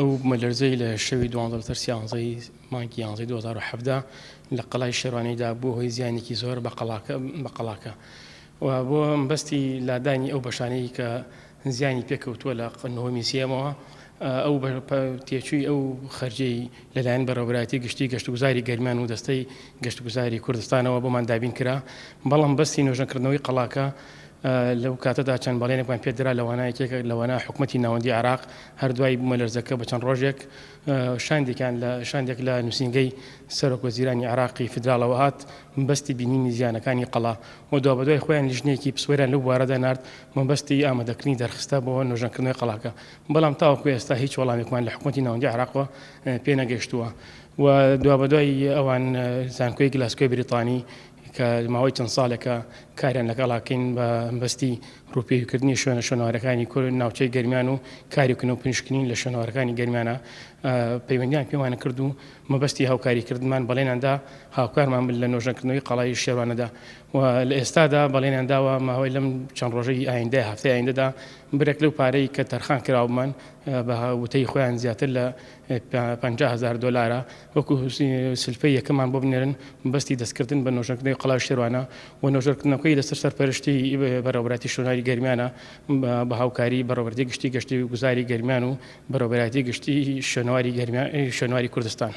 ئەو مەلەرزەی لە شەوی 12 مانگی 2017 لە قەڵای شێروانیدا بوو هۆی زیانێکی زۆر بە قەڵاکە و بۆ بەستی لادانی ئەو بەشانەی کە زیانی پێکەوتووە لە قنەوەمی سێمەوە ئەو تێچووی ئەو خەرجەی لەلایەن بەڕێوەبەرایەتی گشتی گەشتوگوزاری گەرمیان و دەستەی گەشتوگوزاری کوردستانەوە بۆمان دابین کرا بەڵام بەستی نوێژەکردنەوەی قەڵاکە لەو کاتەدا چەند بەڵێنێکمان پێدرا لەوانایەکێک لەوانە حکوومەتی ناوەندی عێراق هەردوای مەلەرزەکە بە چەند ڕۆژێک شاندێک لە نووسینگەی سەرۆکوەزیرانی عێراقی فدراڵەوە هات بەستی بینینی زیانەکانی قەڵا و دوابەدوای خۆیان لیژنەیەکی پسوێران لەو بوارەدا نارد مەبەستی ئامادەکردنی دەرخستە بۆ نوێژەکردنەوەی قەڵاکە بەڵام تاوەکو ئێستا هیچ وەڵامێکمان لە حکوومەتی ناوەندی عێراقەوە پێ نەگەیشتووە و دوابەدوای ئەوان زانکۆی گلاسکۆی بریتانی کە ماوەی چەند ساڵێکە کاریان لەگەڵاکەین بە بەستی ڕووپێویکردنی شوێنەوارەکانی کورد ناوچەی گەرمیان و کاریکردن و پنیشکنین لە شوێنەوارەکانی گەرمیانە پەیوەندیان پێوانە کرد و مەبەستی هاوکاریکردمان بەڵێناندا هاوکارمان لە نوێژەکردنەوەی قەڵای شێوانەدا و لە ئێستادا بەڵێنیانداوە ماوەی لەم چەند ڕۆژەی ئایندە هەفتەی ئایندەدا برێک لەو پارەی کە تەرخان کراومان بە وتەی خۆیان زیاتر لە $50,000 وەکو سلفەی یەکەمان بۆ بنێرن بەستی دەستکردن بە نوێژەکردنەوەی قەڵای شێوانە و نوێژەکردنەوەی لەسەر سەرپەرشتی بەڕێوەبەراتی شوێنەواری گەرمیانە بە هاوکاری بەڕێوەبەری گشتی گەشتی گوزاری گەرمیان و بەڕێوەبەراتی گشتی شوێنەواری کوردستان.